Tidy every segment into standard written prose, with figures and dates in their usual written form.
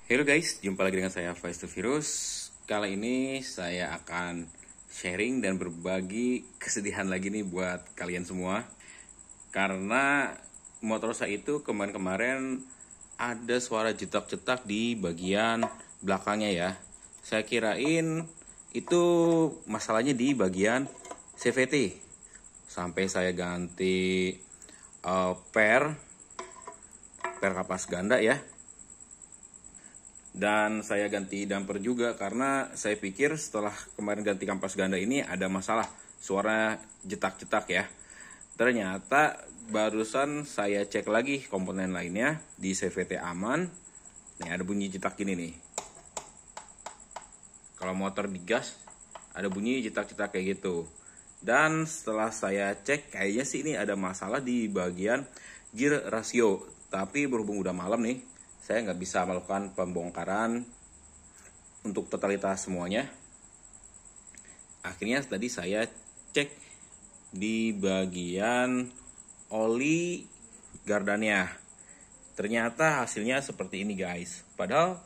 Halo guys, jumpa lagi dengan saya Faiz Virus. Kali ini saya akan sharing dan berbagi kesedihan lagi nih buat kalian semua. Karena motor saya itu kemarin-kemarin ada suara jetak-jetak di bagian belakangnya ya. Saya kirain itu masalahnya di bagian CVT. Sampai saya ganti per kapas ganda ya. Dan saya ganti damper juga karena saya pikir setelah kemarin ganti kampas ganda ini ada masalah suara jetak-jetak ya. Ternyata barusan saya cek lagi komponen lainnya di CVT aman. Nih ada bunyi jetak gini nih. Kalau motor digas ada bunyi jetak-jetak kayak gitu. Dan setelah saya cek kayaknya sih ini ada masalah di bagian gear ratio. Tapi berhubung udah malam nih, saya nggak bisa melakukan pembongkaran untuk totalitas semuanya. Akhirnya tadi saya cek di bagian oli gardannya. Ternyata hasilnya seperti ini guys. Padahal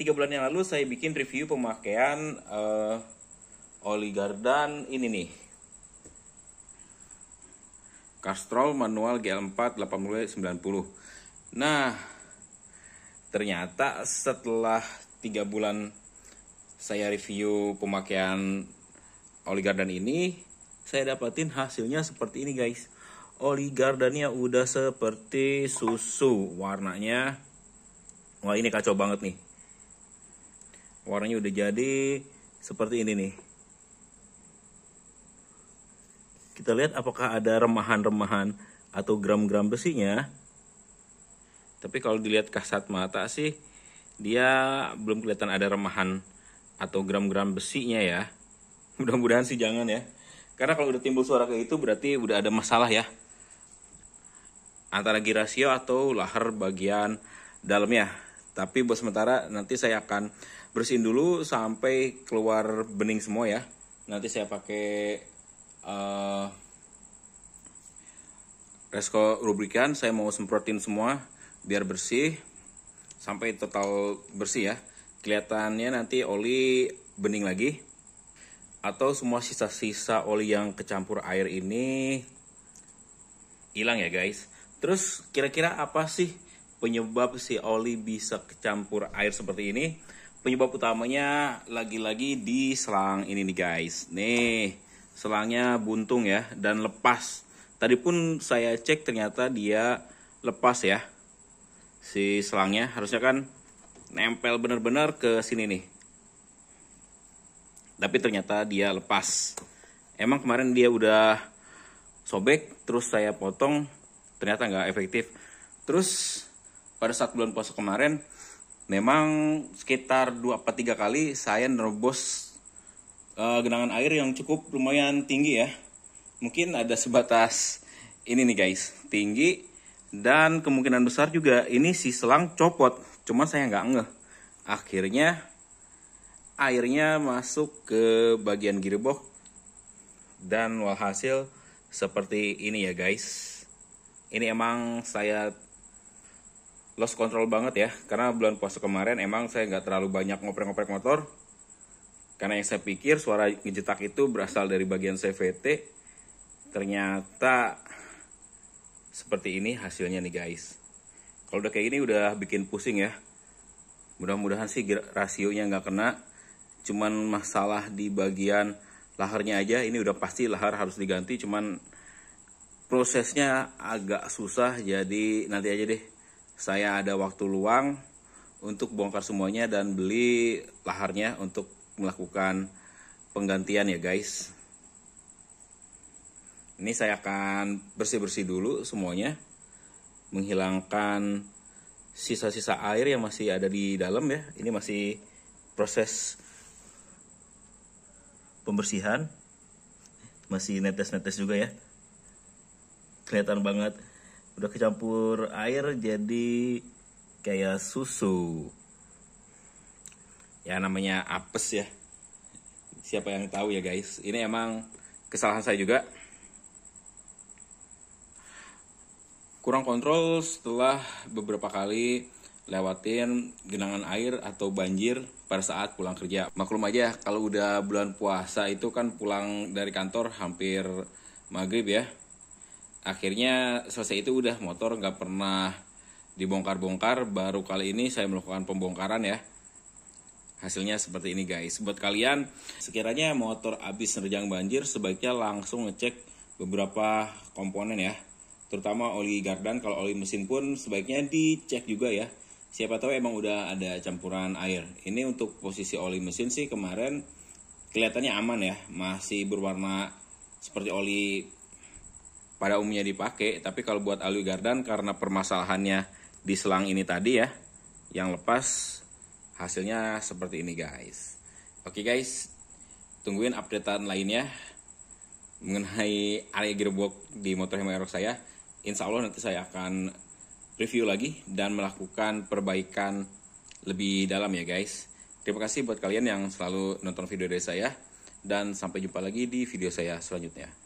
3 bulan yang lalu saya bikin review pemakaian oli gardan ini nih, Castrol manual GL4 8090. Nah, ternyata setelah 3 bulan saya review pemakaian oli gardan ini, saya dapatin hasilnya seperti ini guys. Oli gardannya udah seperti susu warnanya. Wah, ini kacau banget nih. Warnanya udah jadi seperti ini nih. Kita lihat apakah ada remahan-remahan atau gram-gram besinya. Tapi kalau dilihat kasat mata sih dia belum kelihatan ada remahan atau gram-gram besinya ya. Mudah-mudahan sih jangan ya. Karena kalau udah timbul suara kayak itu berarti udah ada masalah ya. Antara gear ratio atau lahar bagian dalamnya. Tapi buat sementara nanti saya akan bersihin dulu sampai keluar bening semua ya. Nanti saya pakai Resco lubrikan, saya mau semprotin semua biar bersih sampai total bersih ya. Kelihatannya nanti oli bening lagi atau semua sisa-sisa oli yang kecampur air ini hilang ya guys. Terus kira-kira apa sih penyebab si oli bisa kecampur air seperti ini? Penyebab utamanya lagi-lagi di selang ini nih guys. Nih, selangnya buntung ya dan lepas. Tadi pun saya cek ternyata dia lepas ya. Si selangnya harusnya kan nempel bener-bener ke sini nih. Tapi ternyata dia lepas. Emang kemarin dia udah sobek, terus saya potong, ternyata nggak efektif. Terus pada saat bulan puasa kemarin, memang sekitar 2-3 kali saya nerobos genangan air yang cukup lumayan tinggi ya. Mungkin ada sebatas ini nih guys, tinggi. Dan kemungkinan besar juga ini si selang copot. Cuma saya nggak ngeh. Akhirnya airnya masuk ke bagian gearbox. Dan walhasil seperti ini ya guys. Ini emang saya lost control banget ya. Karena bulan puasa kemarin emang saya nggak terlalu banyak ngoprek-ngoprek motor. Karena yang saya pikir suara ngejetak itu berasal dari bagian CVT. Ternyata seperti ini hasilnya nih guys. Kalau udah kayak gini udah bikin pusing ya. Mudah-mudahan sih rasionya nggak kena. Cuman masalah di bagian laharnya aja. Ini udah pasti lahar harus diganti. Cuman prosesnya agak susah. Jadi nanti aja deh. Saya ada waktu luang untuk bongkar semuanya dan beli laharnya untuk melakukan penggantian ya guys. Ini saya akan bersih-bersih dulu semuanya, menghilangkan sisa-sisa air yang masih ada di dalam ya. Ini masih proses pembersihan, masih netes-netes juga ya. Kelihatan banget udah kecampur air jadi kayak susu. Ya namanya apes ya. Siapa yang tahu ya guys. Ini emang kesalahan saya juga. Kurang kontrol setelah beberapa kali lewatin genangan air atau banjir pada saat pulang kerja. Maklum aja kalau udah bulan puasa itu kan pulang dari kantor hampir maghrib ya. Akhirnya selesai itu udah motor nggak pernah dibongkar-bongkar. Baru kali ini saya melakukan pembongkaran ya. Hasilnya seperti ini guys. Buat kalian sekiranya motor habis nerjang banjir, sebaiknya langsung ngecek beberapa komponen ya, terutama oli gardan. Kalau oli mesin pun sebaiknya dicek juga ya, siapa tahu emang udah ada campuran air. Ini untuk posisi oli mesin sih kemarin kelihatannya aman ya, masih berwarna seperti oli pada umumnya dipakai. Tapi kalau buat oli gardan karena permasalahannya di selang ini tadi ya yang lepas, hasilnya seperti ini guys. Oke guys, tungguin updatean lainnya mengenai area gearbox di motor Hemi Aerox saya. Insya Allah nanti saya akan review lagi dan melakukan perbaikan lebih dalam ya guys. Terima kasih buat kalian yang selalu nonton video dari saya, dan sampai jumpa lagi di video saya selanjutnya.